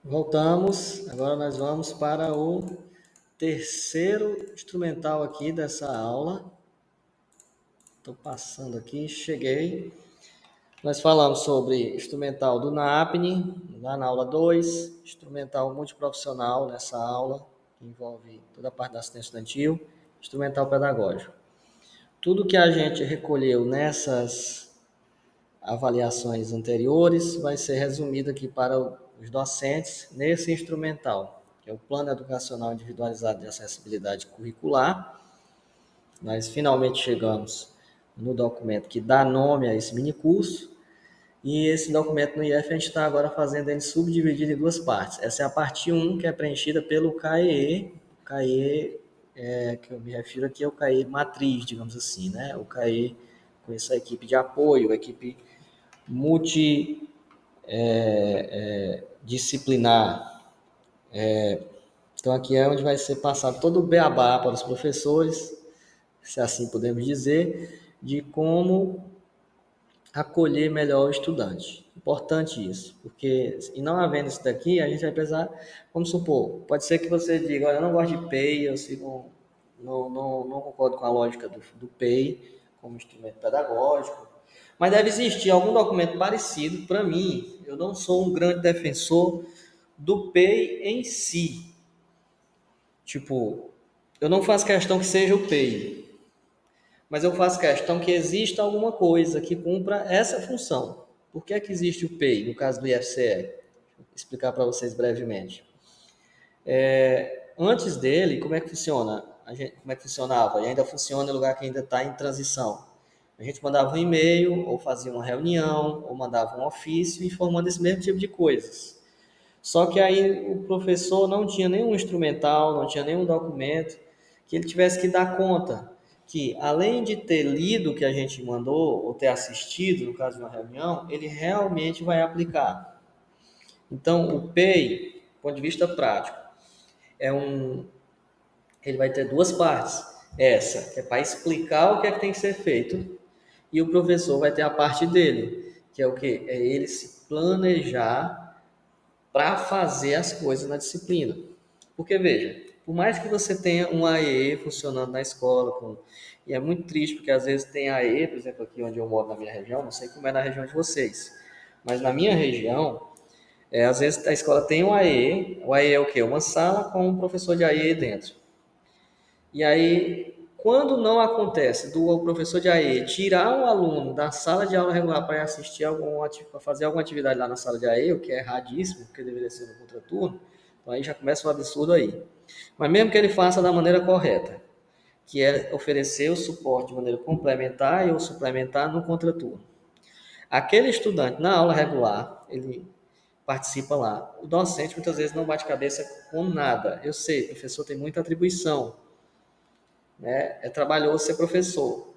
Voltamos, agora nós vamos para o terceiro instrumental aqui dessa aula. Estou passando aqui, cheguei. Nós falamos sobre instrumental do NAPNE, lá na aula 2, instrumental multiprofissional nessa aula, que envolve toda a parte da assistência estudantil, instrumental pedagógico. Tudo que a gente recolheu nessas avaliações anteriores vai ser resumido aqui para os docentes nesse instrumental, que é o Plano Educacional Individualizado de Acessibilidade Curricular. Nós finalmente chegamos no documento que dá nome a esse minicurso, e esse documento no IF a gente está agora fazendo ele subdividido em duas partes. Essa é a parte 1, que é preenchida pelo CAE. O CAE que eu me refiro aqui é o CAE matriz, digamos assim, né? O CAE com essa equipe de apoio, equipe multidisciplinar. Então, aqui é onde vai ser passado todo o beabá para os professores, se assim podemos dizer, de como acolher melhor o estudante. Importante isso, porque, e não havendo isso daqui, a gente vai precisar, vamos supor, pode ser que você diga, olha, eu não gosto de PEI, eu sigo, não concordo com a lógica do PEI como instrumento pedagógico, mas deve existir algum documento parecido. Para mim, eu não sou um grande defensor do PEI em si. Tipo, eu não faço questão que seja o PEI, mas eu faço questão que exista alguma coisa que cumpra essa função. Por que é que existe o PEI, no caso do IFCE? Vou explicar para vocês brevemente. Antes dele, como é que funciona? Como é que funcionava? E ainda funciona em lugar que ainda está em transição. A gente mandava um e-mail, ou fazia uma reunião, ou mandava um ofício informando esse mesmo tipo de coisas. Só que aí o professor não tinha nenhum instrumental, não tinha nenhum documento que ele tivesse que dar conta que, além de ter lido o que a gente mandou, ou ter assistido, no caso de uma reunião, ele realmente vai aplicar. Então, o PEI, do ponto de vista prático, ele vai ter duas partes. Essa, que é para explicar o que é que tem que ser feito, e o professor vai ter a parte dele, que é o quê? É ele se planejar para fazer as coisas na disciplina. Porque, veja, por mais que você tenha um AE funcionando na escola, e é muito triste, porque às vezes tem AE, por exemplo, aqui onde eu moro na minha região, não sei como é na região de vocês, mas na minha região, às vezes a escola tem um AE, o AE é o quê? Uma sala com um professor de AE dentro. E aí, quando não acontece do professor de AE tirar o aluno da sala de aula regular para assistir para fazer alguma atividade lá na sala de AE, o que é erradíssimo, porque deveria ser no contraturno, então aí já começa um absurdo aí. Mas mesmo que ele faça da maneira correta, que é oferecer o suporte de maneira complementar e ou suplementar no contraturno. Aquele estudante na aula regular, ele participa lá. O docente muitas vezes não bate cabeça com nada. Eu sei, o professor tem muita atribuição, né? É trabalhoso ser professor.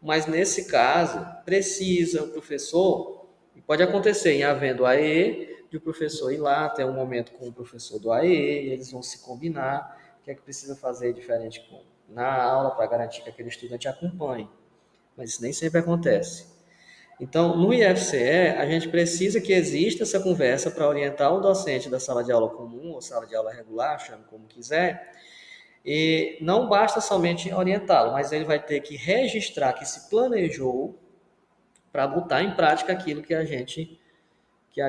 Mas nesse caso, precisa o professor, e pode acontecer em havendo AE, de o professor ir lá, ter um momento com o professor do AE, e eles vão se combinar, o que é que precisa fazer diferente na aula para garantir que aquele estudante acompanhe. Mas isso nem sempre acontece. Então, no IFCE, a gente precisa que exista essa conversa para orientar o docente da sala de aula comum ou sala de aula regular, chame como quiser, e não basta somente orientá-lo, mas ele vai ter que registrar que se planejou para botar em prática aquilo que a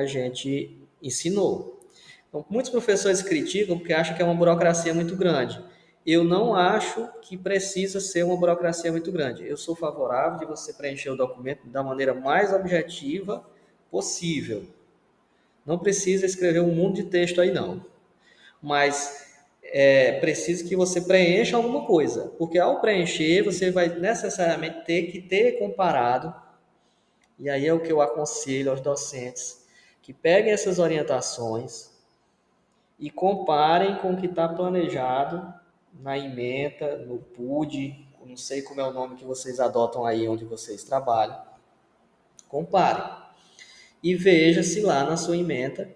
gente ensinou. Então, muitos professores criticam porque acham que é uma burocracia muito grande. Eu não acho que precisa ser uma burocracia muito grande. Eu sou favorável de você preencher o documento da maneira mais objetiva possível. Não precisa escrever um mundo de texto aí, não. Mas é preciso que você preencha alguma coisa, porque ao preencher você vai necessariamente ter que ter comparado, e aí é o que eu aconselho aos docentes, que peguem essas orientações e comparem com o que está planejado na ementa, no PUD, não sei como é o nome que vocês adotam aí onde vocês trabalham, comparem e veja se lá na sua ementa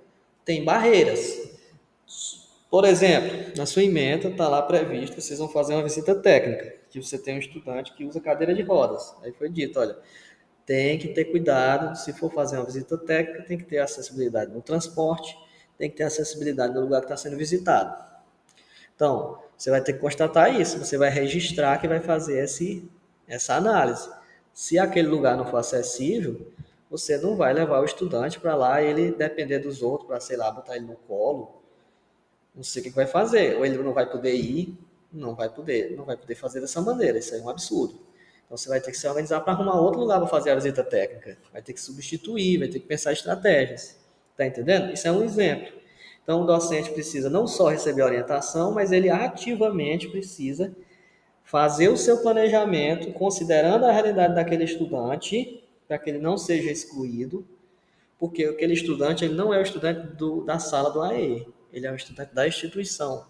tem barreiras. Por exemplo, na sua ementa está lá previsto que vocês vão fazer uma visita técnica, que você tem um estudante que usa cadeira de rodas. Aí foi dito, olha, tem que ter cuidado, se for fazer uma visita técnica, tem que ter acessibilidade no transporte, tem que ter acessibilidade no lugar que está sendo visitado. Então, você vai ter que constatar isso, você vai registrar que vai fazer essa análise. Se aquele lugar não for acessível, você não vai levar o estudante para lá e ele depender dos outros para, sei lá, botar ele no colo, não sei o que vai fazer. Ou ele não vai poder ir, não vai poder fazer dessa maneira, isso aí é um absurdo. Então você vai ter que se organizar para arrumar outro lugar para fazer a visita técnica. Vai ter que substituir, vai ter que pensar estratégias. Tá entendendo? Isso é um exemplo. Então o docente precisa não só receber orientação, mas ele ativamente precisa fazer o seu planejamento, considerando a realidade daquele estudante, para que ele não seja excluído, porque aquele estudante ele não é o estudante da sala do AE, ele é o estudante da instituição.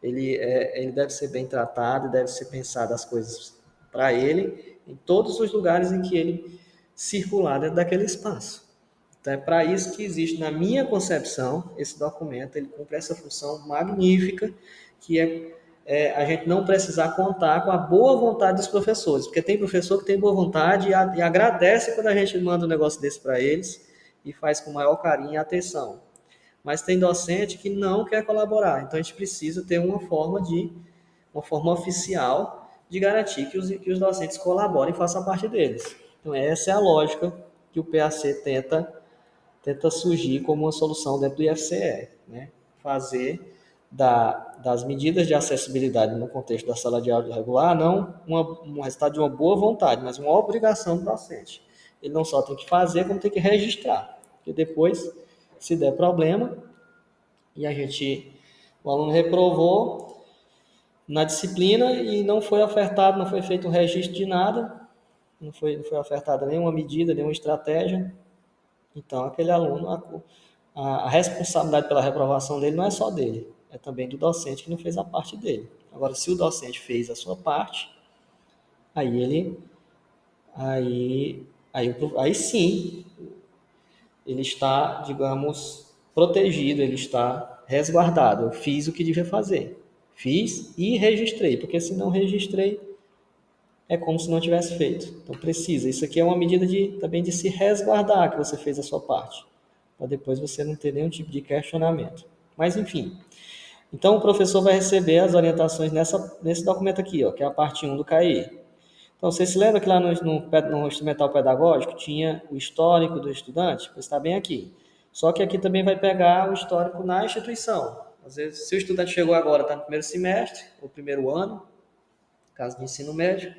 Ele deve ser bem tratado, deve ser pensado as coisas para ele em todos os lugares em que ele circular dentro daquele espaço. Então é para isso que existe, na minha concepção, esse documento, ele cumpre essa função magnífica, que é a gente não precisar contar com a boa vontade dos professores, porque tem professor que tem boa vontade e agradece quando a gente manda um negócio desse para eles e faz com maior carinho e atenção. Mas tem docente que não quer colaborar, então a gente precisa ter uma forma oficial de garantir que os docentes colaborem e façam a parte deles. Então essa é a lógica que o PAC tenta surgir como uma solução dentro do IFCE, né? Fazer das medidas de acessibilidade no contexto da sala de aula regular não um resultado de uma boa vontade, mas uma obrigação do docente. Ele não só tem que fazer, como tem que registrar, porque depois, se der problema, e o aluno reprovou na disciplina e não foi ofertado, não foi feito um registro de nada, não foi ofertada nenhuma medida, nenhuma estratégia, então aquele aluno, a responsabilidade pela reprovação dele não é só dele, é também do docente que não fez a parte dele. Agora, se o docente fez a sua parte, aí ele, aí sim, ele está, digamos, protegido, ele está resguardado. Eu fiz o que devia fazer. Fiz e registrei, porque se não registrei, é como se não tivesse feito. Então precisa. Isso aqui é uma medida também de se resguardar que você fez a sua parte, para depois você não ter nenhum tipo de questionamento. Mas enfim. Então o professor vai receber as orientações nesse documento aqui, ó, que é a parte 1 do CAE. Então, você se lembra que lá no instrumental pedagógico tinha o histórico do estudante? Pois está bem aqui. Só que aqui também vai pegar o histórico na instituição. Às vezes, se o estudante chegou agora, está no primeiro semestre, ou primeiro ano, caso de ensino médio,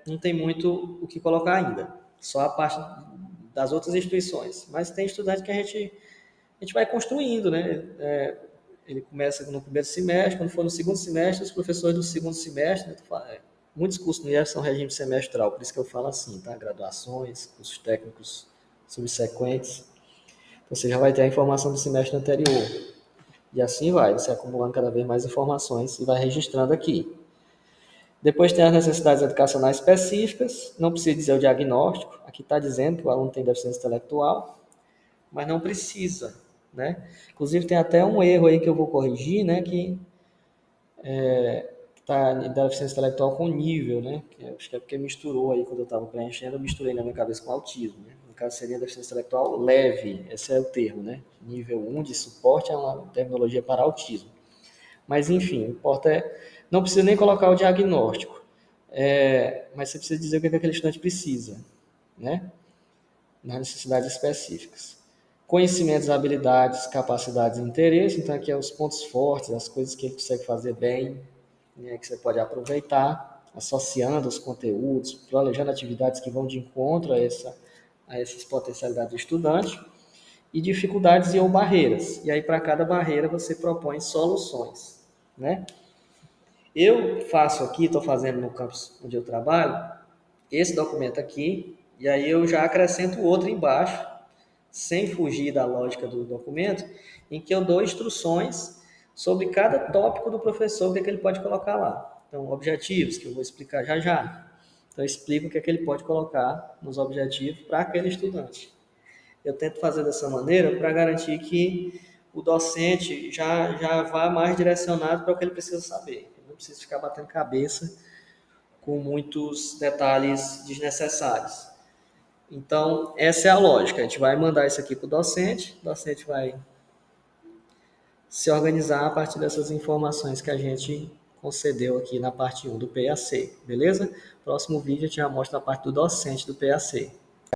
não tem muito o que colocar ainda. Só a parte das outras instituições. Mas tem estudante que a gente vai construindo, né? Ele começa no primeiro semestre, quando for no segundo semestre, os professores do segundo semestre, né, muitos cursos no IEF são regime semestral, por isso que eu falo assim, tá? Graduações, cursos técnicos subsequentes. Então, você já vai ter a informação do semestre anterior. E assim vai, você acumulando cada vez mais informações e vai registrando aqui. Depois tem as necessidades educacionais específicas, não precisa dizer o diagnóstico, aqui está dizendo que o aluno tem deficiência intelectual, mas não precisa, né? Inclusive tem até um erro aí que eu vou corrigir, né? Que tá da deficiência intelectual com nível, né? Acho que é porque misturou aí quando eu estava preenchendo, eu misturei na minha cabeça com autismo, né? No caso seria deficiência intelectual leve, esse é o termo, né? Nível 1 de suporte é uma terminologia para autismo. Mas enfim, o importa não precisa nem colocar o diagnóstico, mas você precisa dizer o que aquele estudante precisa, né? Nas necessidades específicas. Conhecimentos, habilidades, capacidades e interesse, então aqui é os pontos fortes, as coisas que ele consegue fazer bem, né, que você pode aproveitar, associando os conteúdos, planejando atividades que vão de encontro a essas potencialidades do estudante, e dificuldades e ou barreiras. E aí, para cada barreira, você propõe soluções, né? Eu faço aqui, estou fazendo no campus onde eu trabalho, esse documento aqui, e aí eu já acrescento outro embaixo, sem fugir da lógica do documento, em que eu dou instruções sobre cada tópico do professor, o que é que ele pode colocar lá. Então, objetivos, que eu vou explicar já já. Então, eu explico o que é que ele pode colocar nos objetivos para aquele estudante. Eu tento fazer dessa maneira para garantir que o docente já vá mais direcionado para o que ele precisa saber. Ele não precisa ficar batendo cabeça com muitos detalhes desnecessários. Então, essa é a lógica. A gente vai mandar isso aqui para o docente vai se organizar a partir dessas informações que a gente concedeu aqui na parte 1 do PAC, beleza? Próximo vídeo a gente já mostra a parte do docente do PAC.